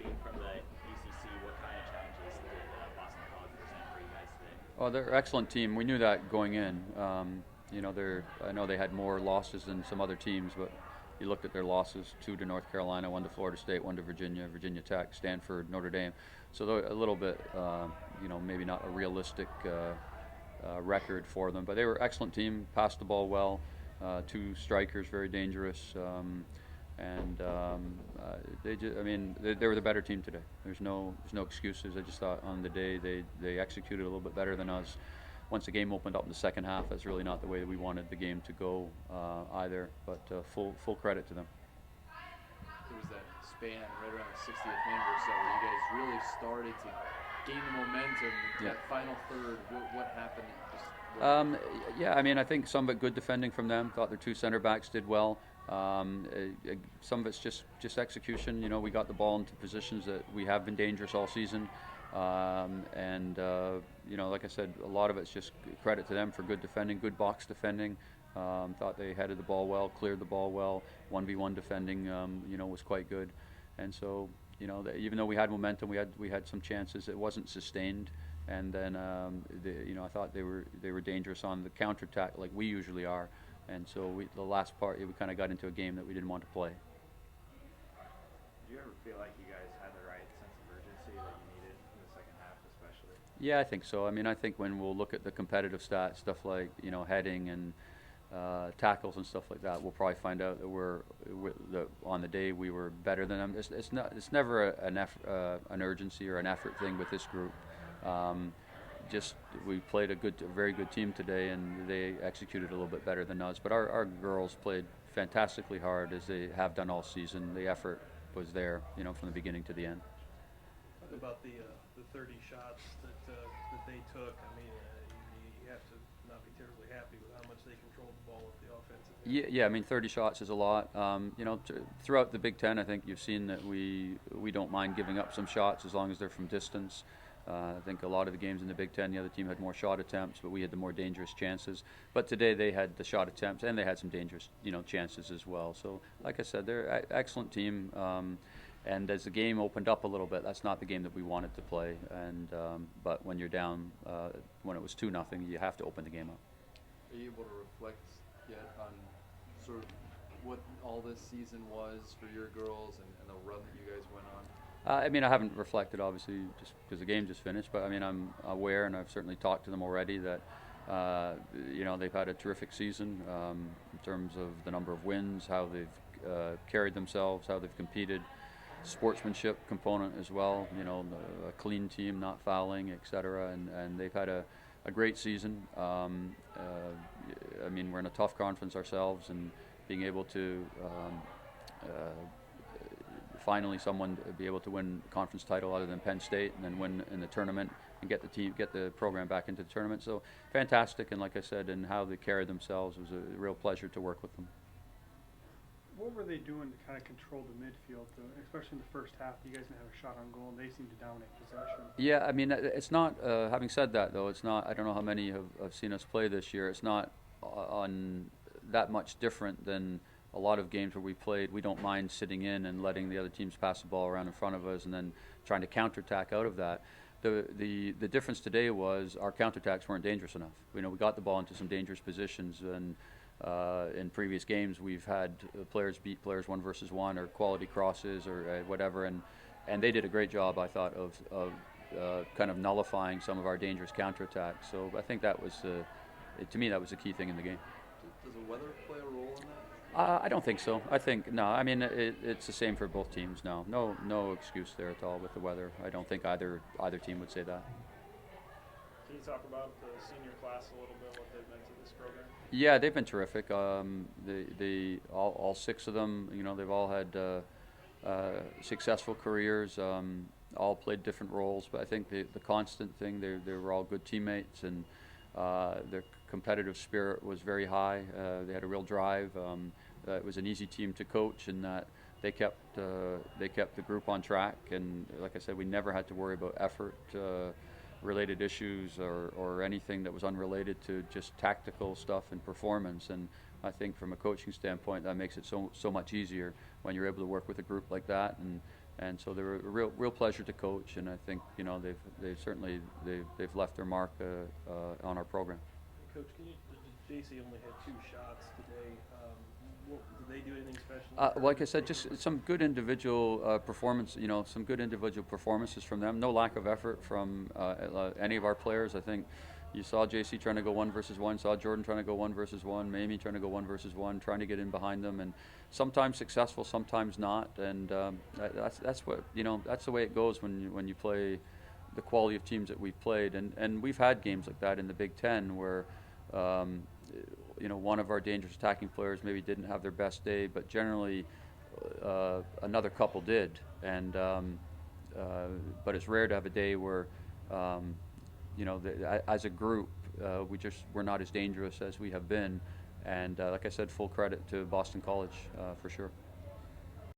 being from the ACC, what kind of challenges did Boston College present for you guys today? Oh, they're an excellent team. We knew that going in. I know they had more losses than some other teams, but you looked at their losses: two to North Carolina, one to Florida State, one to Virginia, Virginia Tech, Stanford, Notre Dame. So they're a little bit, maybe not a realistic record for them, but they were an excellent team. Passed the ball well. Two strikers, very dangerous. And they were the better team today. There's no excuses. I just thought on the day they executed a little bit better than us. Once the game opened up in the second half, that's really not the way that we wanted the game to go either. But full credit to them. There was that span right around the 60th minute or so where you guys really started to gain the momentum. Yeah. That final third, what happened? I think some of it good defending from them. Thought their two center backs did well. Some of it's just execution. We got the ball into positions that we have been dangerous all season. Like I said, a lot of it's just credit to them for good defending, good box defending. Thought they headed the ball well, cleared the ball well. 1v1 defending, was quite good. And so, even though we had momentum, we had some chances. It wasn't sustained. And then, I thought they were dangerous on the counterattack like we usually are. And so the last part, we kind of got into a game that we didn't want to play. Did you ever feel like you guys had the right sense of urgency that you needed in the second half, especially? Yeah, I think so. I think when we'll look at the competitive stats, stuff like heading and tackles and stuff like that, we'll probably find out that on the day we were better than them. It's never an urgency or an effort thing with this group. We played a very good team today, and they executed a little bit better than us. But our girls played fantastically hard, as they have done all season. The effort was there, from the beginning to the end. Talk about the 30 shots that they took. You have to not be terribly happy with how much they controlled the ball with the offensive. Yeah. 30 shots is a lot. Throughout the Big Ten, I think you've seen that we don't mind giving up some shots as long as they're from distance. I think a lot of the games in the Big Ten, the other team had more shot attempts, but we had the more dangerous chances. But today they had the shot attempts, and they had some dangerous, chances as well. So, like I said, they're an excellent team. And as the game opened up a little bit, that's not the game that we wanted to play. And but when you're down, when it was 2-0, you have to open the game up. Are you able to reflect yet on sort of what all this season was for your girls and the run that you guys went on? I haven't reflected, obviously, just because the game just finished. But I'm aware, and I've certainly talked to them already, that they've had a terrific season in terms of the number of wins, how they've carried themselves, how they've competed, sportsmanship component as well. A clean team, not fouling, etc. And they've had a great season. We're in a tough conference ourselves, and being able to finally someone be able to win a conference title other than Penn State, and then win in the tournament and get the program back into the tournament. So fantastic, and like I said, and how they carried themselves, was a real pleasure to work with them. What were they doing to kind of control the midfield, especially in the first half? You guys didn't have a shot on goal, and they seemed to dominate possession. Yeah, it's not. Having said that, though, it's not. I don't know how many have seen us play this year. It's not on that much different than a lot of games where we played. We don't mind sitting in and letting the other teams pass the ball around in front of us, and then trying to counterattack out of that. The difference today was our counterattacks weren't dangerous enough. We got the ball into some dangerous positions, and in previous games we've had players beat players 1-versus-1 or quality crosses or whatever, and they did a great job, I thought, of kind of nullifying some of our dangerous counterattacks. So I think that was to me that was the key thing in the game. Does the weather play a role in that? I don't think so. I think no. It's the same for both teams. No excuse there at all with the weather. I don't think either team would say that. Can you talk about the senior class a little bit, what they've meant to this program? Yeah, they've been terrific. All 6 of them, they've all had successful careers. All played different roles, but I think the constant thing, they were all good teammates, and their competitive spirit was very high. They had a real drive. It was an easy team to coach, in that they kept the group on track. And like I said, we never had to worry about effort related issues or anything that was unrelated to just tactical stuff and performance. And I think from a coaching standpoint, that makes it so much easier when you're able to work with a group like that, and And so they were a real pleasure to coach, and I think they've certainly left their mark on our program. Coach, JC only had 2 shots today. Did they do anything special? Like I said, just some good individual performance. Some good individual performances from them. No lack of effort from any of our players. I think you saw JC trying to go 1-versus-1. Saw Jordan trying to go 1-versus-1. Mamie trying to go 1-versus-1. Trying to get in behind them, and sometimes successful, sometimes not. And that's what that's the way it goes when you play the quality of teams that we've played. And we've had games like that in the Big Ten where. One of our dangerous attacking players maybe didn't have their best day, but generally another couple did. And but it's rare to have a day where, as a group, we're not as dangerous as we have been. And like I said, full credit to Boston College for sure.